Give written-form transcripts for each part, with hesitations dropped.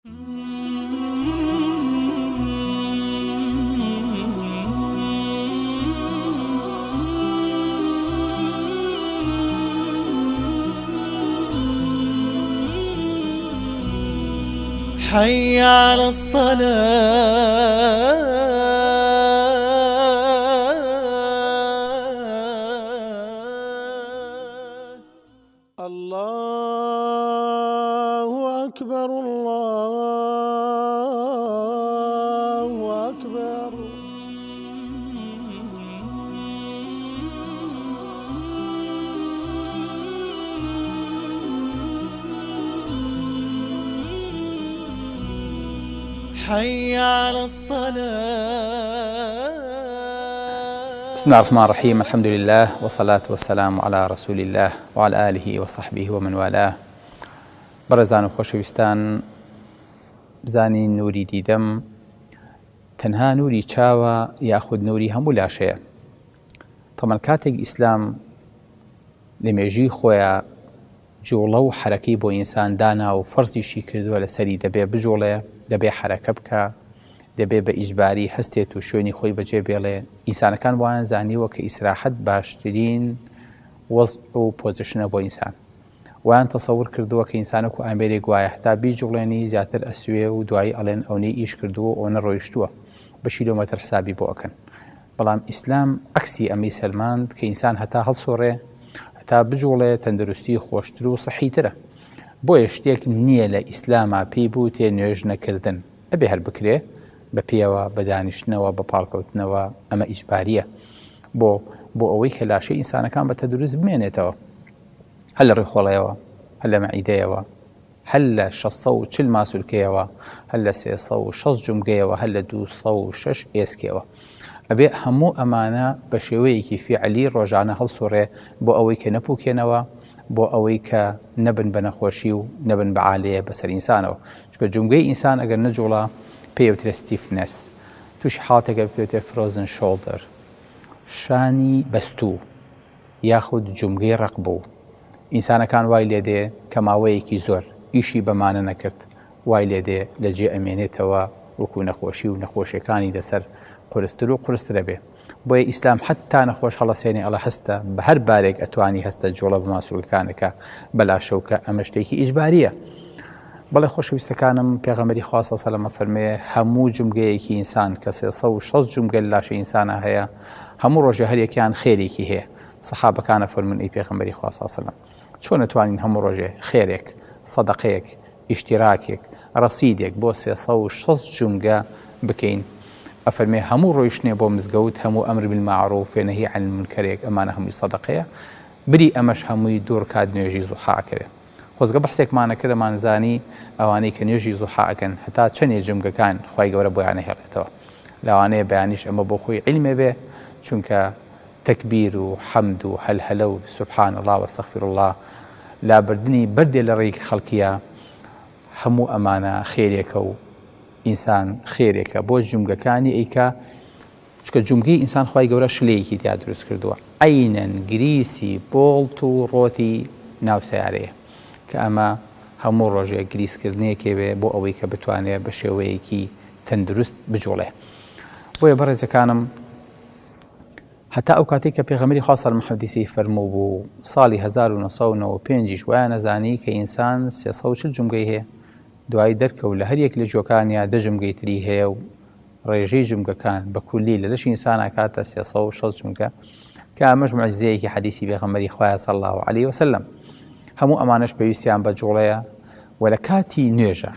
حي على الصلاة الله أكبر الله أكبر. حي على الصلاة. بسم الله الرحمن الرحيم. الحمد لله والصلاة والسلام على رسول الله وعلى آله وصحبه ومن والاه. بەڕێزان و خۆشەویستان، بزانین نوری دیدەم تەنها نوری چاوە یاخود نوری هەموو لاشەیە. تەمەن کاتێک ئیسلام لە مێژووی خۆیان جوڵە و حرەکەی بۆ ئینسان دانا و فەرزیشی کردووە لەسەری دەبێ بجوڵێ، دەبێ حرەکە بکە، دەبێ بە ئیجباری هەستێت و شوێنی خۆی بەجێ بێڵێ. ئینسانەکان وایان زانیوە کە ئیسراحەت باشترین وەزع و پۆزیشنە بۆ ئینسان. وایان تەسەور کردووە کە ئینسانێک و ئامێرێک وایە هەتا بیجوڵێنی زیاتر ئەسوێ و دوایی ئەڵێن ئەوەی ئیش کردووە ئەوە ڕۆیشتووە بە شیلۆمەتر حسابی بۆ ئەکەن. بەڵام ئیسلام عەکسی ئەمەی سەلماند کە ئینسان هەتا هەڵسۆڕێ، هەتا بجوڵێ، تەندروستی خۆشتر و سەحیترە. بۆیە شتێک نییە لە ئیسلاما پێی بوو تێ نوێژ نەکردن، ئەبێ هەر بکرێ بە پێوە، بە دانیشتنەوە، بە پاڵکەوتنەوە. ئەمە ئیجباریە بۆ ئەوەی کە لاشەی ئینسانەکان بە تەندروست بمێنێتەوە، هەل لە ڕێخۆڵەیەوە، هەل لە مەعیدەیەوە، هەل لە 640 ماسوولکەیەوە، هەل لە 360 جومگەیەوە، هەل لە 206 ئێسکەوە. ئەبێ هەموو ئەمانە بە شێوەیەکی فیعلی ڕۆژانە هەڵسوڕێ بۆ ئەوەی کە نەپووکێنەوە، بۆ ئەوەی کە نەبن بە نەخۆشی و نەبن بە عالەیە بەسەر ئینسانەوە. چونکە جومگەی ئینسان ئەگەر نەجوڵە پێوترێ ستیفنس، تووشی حاڵتێکە پێوترێ فرۆزن شۆڵدەر، شانی بەستوو یاخود جومگەی ڕق بوو. ئینسانەکان وای لێدێ کە ماوەیەکی زۆر ئیشی بەمانە نەکرد، وای لێدێ لە جێ ئەمێنێتەوە وەکو نەخۆشی و نەخۆشیەکانی لەسەر قورستر و قورسترە بێ. بۆیە ئیسلام حتا نەخۆش هەڵەسێنێ ئەڵە هەستە بە هەر بارێک ئەتوانی هەستە جوڵە بە ماسوولەکانەکە بەلاشەوکە ئەمە شتێکی ئیجباریە. بەڵێ خۆشەویستەکانم، پێغەمبەری خوا صلی الله علیه و سلم فەرمێ هەموو جومگەیەکی ئینسان کە 360 جومگە لە لاشەی ئینسانە هەیە، هەموو ڕۆژێ هەر یەکیان خێرێکی هەیە. سەحابەکانە فەرمون ئەی پێغەمبەری خوا صلی الله علیه و سلم، چۆن نتوانین هەموو ڕۆژێ خێرێک، سەدەقەیەک، ئیشتیراکێک، ڕەسیدێک بۆ 360 جومگە بکەین؟ ئەفەرمێ هەموو ڕۆیشتنێ بۆ مزگەوت، هەموو ئەمر بالمەعروف و نەهی عن المونکەرێک، ئەمانە هەمووی سەدەقەیە. بری ئەمەش هەمووی دوور کات نوێژی زوحاکەوێ. خۆزگە بەحسێکمانە کە دەمانزانی ئەوانەی کە نوێژی زوحاکەن هەتا چەندێ جومگەکان خوای گەورە بۆیان نەهێڵێتەوە. لەوانەیە بەیانیش ئەمە بۆ خۆی عیلمێ بێ، چونکە تەکبیر و حەمد و هەلهەلە و سوبحان الله وەستەغفیر الله لابردنی بەردێ لە ڕێی خەڵکیە. هەموو ئەمانە خێرێکە و ئینسان خێرێکە بۆ جومگەکانی ئەیکە، چونکە جومگەی ئینسان خوای گەورە شلەیەکی تیا دروست کردووە، عەینەن گریسی بۆڵت و ڕۆتی ناو سەیارەیە کە ئەمە هەموو ڕۆژێک گریسکردنێکێ بێ بۆ ئەوەی کە بتوانێت بە شێوەیەکی تەندروست بجوڵێ. بۆیە بەڕێزەکانم، هەتا ئەو کاتێک کە پێغەمبەری خوا صلی الله علیه و حەدیثی فەرموو بوو ساڵی 1995 وایە نەزانی کە ئینسان 340 جومگەی هەیە. دوای دەرکەوت لە هەر یەک لە جۆکانیان 10 جومگەی تری هەیە و ڕێژەی جومگەکان بە کولی لە لەشی ئینسانە کاتە 360 جومگە، کە ئەمەش موعجزەیەکی حەدیثی پێغەمبەری خوایە صلی الله علیه و سلم. هەموو ئەمانش پێویستیان بە جوڵەیە و لە کاتی نوێژە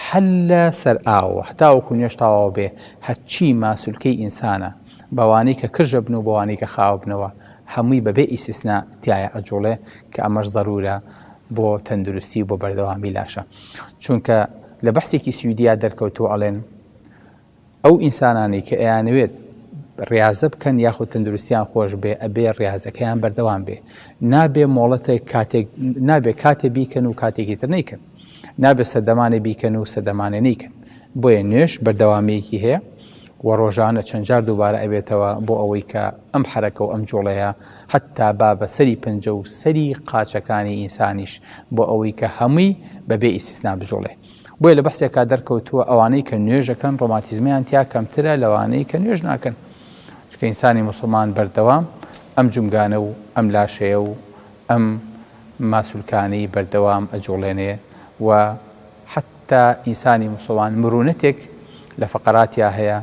هەل لە سەر ئاوە هەتا وەکو نوێژ تەواو بێ هەرچی ماسوولکەی ئینسانە بەوانەی کە کژە بن و بەوانەی کە خاوە بنەوە هەمووی بەبێ ئیسtisنا تایە ئەجوڵێ، کە ئەمەش ضرورە بۆ تەندروستی بۆ بەردەوامی لاشە. چونکە لە بەحسێکی سویدیا دەرکەوتووە ئەڵێن ئەو ئینسانانی کە ئەیانەوێت ڕیاضە بکەن یاخود تەندروستیان خۆش بێ، ئەبێ ڕیاضەکەیان بەردەوام بێ، نابێ مۆڵەتێک نابێ کاتێ بیکەن و کاتێکی تر نیکەن، نابێ سەردەمانێ بیکەن و سەردەمانێ نیکەن. بۆیە نوێش بەردەوامەیەکی هەیە و ڕۆژانە چەند جار دووبارە ئەبێتەوە بۆ ئەوەی کە ئەم حرەکە و ئەم جوڵەیە حتا با بە سەری پەنجە و سەری قاچەکانی ئینسانیش بۆ ئەوەی کە هەمووی بەبێ ئیسtisنا بجوڵێ. بۆیە لە بەحسێکا دەرکەوتووە ئەوانەی کە نوێژەکەن ڕۆماتیزمیان تیا کەمترە لەوانەی کە نوێژ ناکەن چونکە ئینسانی موسڵمان بەردەوام ئەم جومگانە و ئەم لاشەیە و ئەم ماسوولکانەی بەردەوام ئەجوڵێنێ و حتا ئینسانی موسڵمان مرونەتێک لە فەقەراتیا هەیە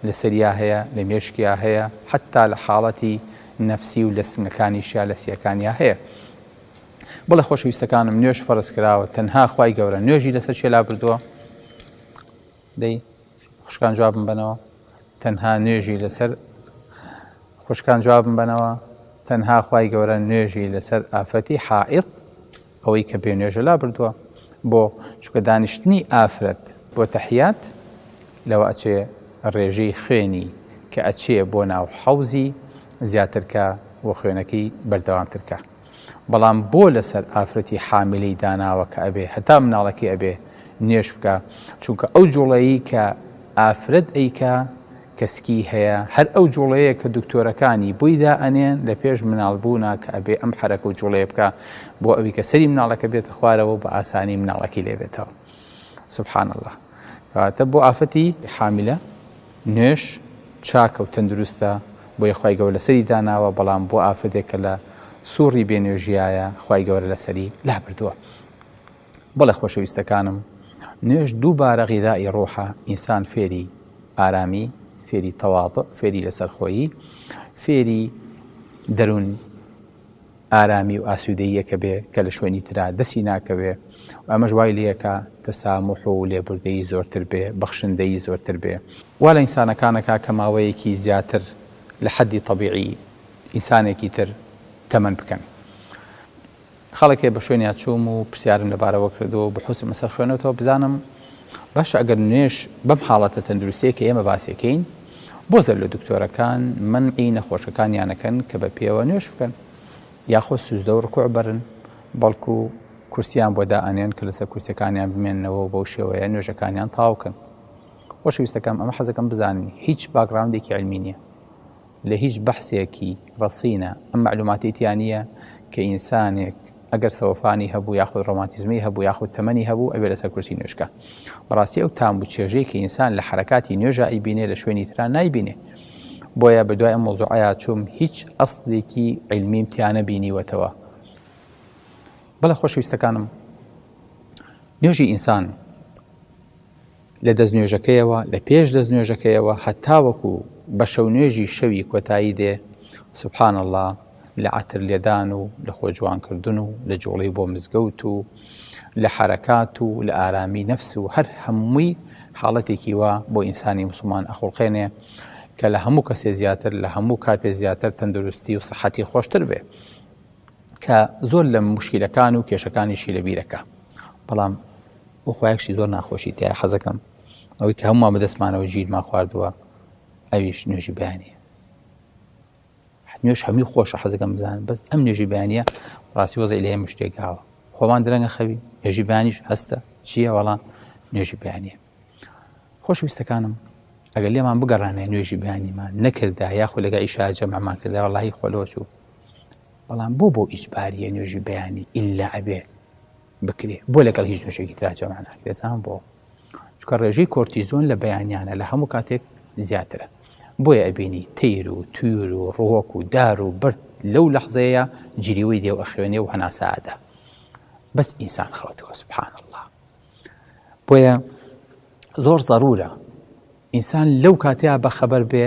لە سەریا هەیە لە مێشکیا هەیە حتا لە حاڵەتی نەفسی و لە سنگەکانیشیا لە سیەکانیا هەیە. بەڵێ خۆشەویستەکانم نوێژ فەرز کراوە تەنها خوای گەورە نوێژی لەسەر چێلا بردووە دەی خوشکان جوابم بنەوە تەنها نوێژی لەسەر خوشکان جوابم بنەوە تەنها خوای گەورە نوێژی لەسەر ئافرەتی حائض ئەوەی کە بێ نوێژە لا بردووە بۆ چونکە دانیشتنی ئافرەت بۆ تەحیات لەوە ئەچێ ڕێژەی خوێنی کە ئەچێ بۆ ناو حەوزی زیاترکە و خوێنەکەی بەردەوامترکە بەڵام بۆ لەسەر ئافرەتی حاملەی داناوە کە ئەبێ هەتا مناڵەکەی ئەبێ نوێژ بکە چونکە ئەو جوڵەیی کە ئافرەت ئەیکا کەسکی هەیە هەر ئەو جوڵەیە کە دکتۆرەکانی بوویدا ئەنێن لە پێش مناڵبوونا کە ئەبێ ئەم حرەکە و جوڵەیە بکە بۆ ئەوی کە سەری مناڵەکە بێتە خوارەوە بە ئاسانی مناڵەکەی لێ بێتەوە سبحان الله کەواتە بۆ ئافەتی حاملە نوێژ چاکە و تەندروستە بۆ یخوای گەورە لەسەری داناوە بەڵام بۆ ئافرەتێکە لە سووڕی بێنوێژیایە خوای گەورە لەسەری لا بردووە. بەڵێ خۆشەویستەکانم نوێژ دووبارە غیدای ڕۆحە ئینسان فێری ئارامی فێری تەواضع فێری لەسەرخۆیی فێری دەروون ئارامی و ئاسوودەییەکە بێ کە لە شوێنی ترا دەستی ناکەوێ و ئەمەش وای لەیەکە تەسامح و لێبوردەیی زۆرتر بێ بەخشندەیی زۆرتر بێ وا لە ئینسانەکانەکە کە ماوەیەکی زیاتر لە حەدی طەبیعی ئینسانێکی تر تەمەن بکەن. خەڵکێ بە شوێنیا چووم و پرسیارم لەبارەوە کردو بە حوسم لەسەر خوێنەوە بزانم باشە ئەگەر نوێژ بەم حاڵەتە تەندروستیە کە ئێمە باسیەکەین بۆ زەر لە دکتۆرەکان منعی نەخۆشەکانیانەکەن کە بە پێوە نوێژ بکەن یاخۆ سوزدە و ڕکوع بەرن بەڵکو کورسیان بۆ دائەنێن کە لەسەر کورسەکانیان بمێننەوە بەو شێوەیە نوێژەکانیان تاوکەن. خۆشەویستەکەم ئەمە حەزەکەم بزانین هیچ باگراوندێکی علمی نییە لە هیچ بەحسێکی ڕەسینە ئەم معلوماتیتیان نییە کە ئینسانێک ئەگەر سەوەفانی هەبوو یاخود ڕۆماتیزمی هەبوو یاخود تەمەنی هەبوو ئەبێ لەسەر کورسی نوێژکە. بەڕاستی ئەو تام بوو چێژەیە کە ئینسان لە حرەکاتی نوێژە ئەیبینێ لە شوێنی تران نایبینێ بۆیە بەدوای ئەم مۆزوعەیە چووم هیچ ئەسڵێکی علمیم تیانە بینیوەتەوە. بەڵێ خۆشەویستەکانم نوێژی ئینسان لە دەستنوێژەکەیەوە لە پێش دەستنوێژەکەیەوە هەتاوەکو بە شەو نوێژی شەوی کۆتایی دێ سوبحان الله لە عەتر لێدان و لە خۆجوانکردن و لە جوڵەی بۆ مزگەوت و لە حرەکات و لە ئارامی نەفس و هەر هەمووی حاڵەتێکی وا بۆ ئینسانی موسڵمان ئەخوڵقێنێ کە لە هەموو کەسێ زیاتر لە هەموو کاتێ زیاتر تەندروستی و سەحەتی خۆشتر بێ کە زۆر لە موشکیلەکان و کێشەکانیشی لە بیرەکە. بەڵام ئەو خوایەکشی زۆر ناخۆشی تایە حەزەکەم ئەوەی کە هەمومان بەدەستمانەوە گیرمان خواردووە ئەویش نوێژی بەیانیە. نوێژ هەمووی خۆشە حەزەکەم بزانم بەس ئەم نوێژی بەیانیە ڕاستی وەزەی لە هەموو شتێک گاوە خۆمان درەنگە خەوی نوێژی بەیانیش هەستە چییە وەڵام نوێژی بەیانیە. خۆشەویستەکانم ئەگەر لێمان بگەڕانێ نوێژی بەیانیمان نەکردا یاخود لەگەڵ ئیشا جەمعمان کردا وەڵاهی خۆلەوە چوو بەڵام بۆ ئیجباریە نوێژی بەیانی ئیلا ئەبێ بکرێ بۆ لەگەڵ هیچ نوێژێکی ترا جەمع ناکرێتان بۆ چونکە ڕێژەی کۆرتیزۆن لە بەیانیانە لە هەموو کاتێک زیاترە بۆیە ئەبینی تیر و توور و ڕۆک و دار و برد لەو لەحزەیە جیریوەی دێ و ئەخوێنێ و هەناسەدا بەس ئینسان خەوتەوە سبحان الله. بۆیە زۆر ضرورە ئینسان لەو کاتەیە بەخەبەر بێ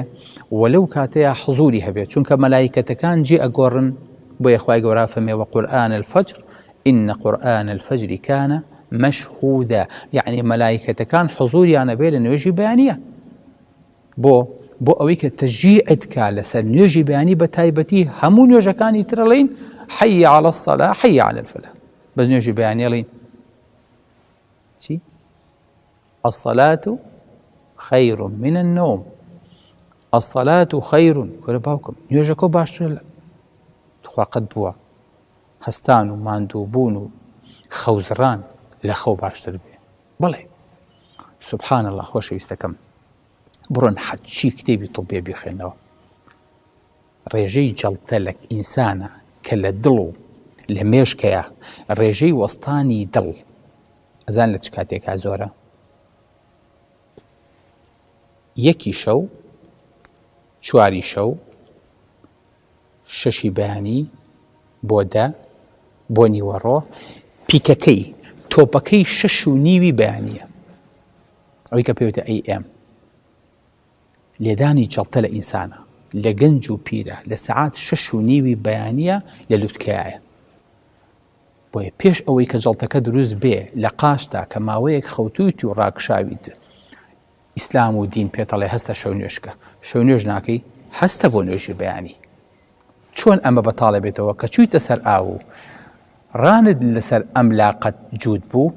و لەو کاتەیە حزوری هەبێت چونکە مەلایکەتەکان جێ ئەگۆڕن بۆیە خوای گەورە فەرمێ وەقورئان الفەجر إن قرآن الفجر كان مشهودا يعني ملائكتكان حضوريان بين نوجي بيانية بو أويك تشجيعت كالسا نوجي بياني بتايبتي همو نوجي كان يترلين حي على الصلاة حي على الفلاح بس نوجي بياني لين الصلاة خير من النوم الصلاة خير كرباوكم نوجيكو باشتر تخوا قد بوا هەستان و ماندووبوون و خەوزڕان لە خەو باشتر بێ. بەڵێ سوبحان الله خۆشەویستەکەم بڕۆن حەجی کتێبی تۆبێ بخێنەوە ڕێژەی جەڵتەلەک ئینسانە کە لە دڵ و لە مێشکەیە ڕێژەی وەستانی دڵ ئەزان لە چ کاتێکا زۆرە 1 شەو 4 شەو 6 بەیانی بۆ 10 بۆ نیوەڕۆ پیکەکەی تۆپەکەی 6.5 بەیانیە ئەوەی کە پێوتە AM لێدانی جەڵتە لە ئینسانە لە گەنج و پیرە لە سەعات 6.5 بەیانیە لە لووتکەیە بۆیە پێش ئەوەی کە جەڵتەکە دروست بێ لە قاشدا کە ماوەیەک خەوتویت و ڕاکشاویت ئیسلام و دین پێتەڵێ هەستە شەو نوێشکە شەو نوێژ ناکەی هەستە بۆ نوێژی بەیانی چۆن ئەمە بەتاڵە بێتەوە کە چوویتە سەر ئاو و ڕانت لەسەر ئەم لاقەت جوود بوو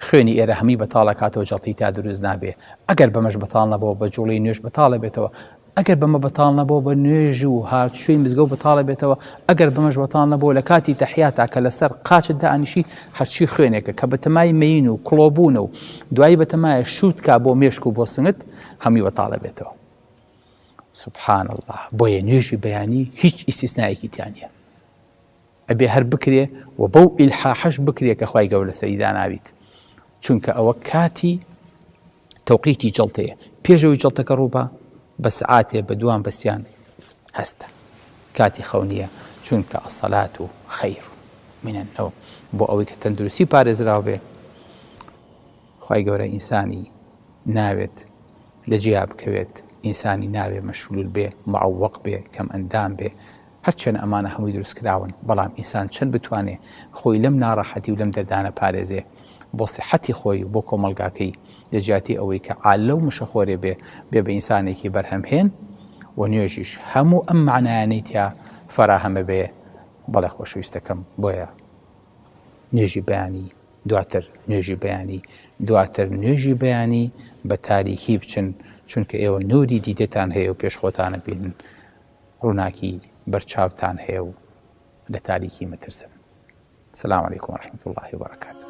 خوێنی ئێرە هەمی بەتاڵە کاتەوە جەڵتی تا دروست نابێ ئەگەر بەمەش بەتاڵ نەبەوە بە جوڵی نوێژ بەتاڵە بێتەوە ئەگەر بەمە بەتاڵ نەبەوە بە نوێژ و هاتوشوی مزگەوت بەتاڵە بێتەوە ئەگەر بەمەش بەتاڵ نەبەوە لە کاتی تەحیاتا کە لەسەر قاچت دائنیشی هەرچی خوێنێکە کە بەتەمای مەین و کڵۆبوونە و دوایی بەتەمایە شووت کا بۆ مێشک و بۆ سنگت هەمی بەتاڵە بێتەوە سبحان الله بۆیە نوێژی بەیانی هیچ ئیسtisنایەکی تیان نیە ئەبێ هەر بکرێ و بەو ئیلحاحەش بکرێ کە خوای گەورە سەریدا ناویت چونکە ئەوە کاتی تەوقیتی جەڵتەیە پێشەوەی جەڵتەکە ڕووبە بە سەعاتێ بە دوان بەسییان هەستە کاتی خەونیە چونکە ئەسەلات و خەیر من النەوم بۆ ئەوەی کە تەندروستی پارێزراو بێ خوای گەورە ئینسانی ناوێت لە جیا بکەوێت ئینسانی ناوێ مەشلول بێ معوەق بێ کەم ئەندام بێ هەرچەند ئەمانە هەمووی دروست کراون بەڵام ئینسان چەند بتوانێ خۆی لەم ناڕەحەتی و لەم دەردانە پارێزێ بۆ سیحەتی خۆی و بۆ کۆمەلگاکەی لە جیاتی ئەوەی کە ئالە و مشەخۆرێ بێ بە ئینسانێکی بەرهەمهێن و نوێژیش هەموو ئەم معنایانەی تیا فەراهەمە بێ بەڵێ خۆشەویستەکەم بۆیە نوێژی بەیانی دواتر نوێژی بەیانی دواتر نوێژی بەیانی بە تاریکی بچن چونکە ئێوە نوری دیدەتان هەیە و پێش خۆتانە بینن ڕووناکی بەرچاوتان هەیە و لە تاریکی مەترسن السلام عليكم ورحمة الله وبركاته.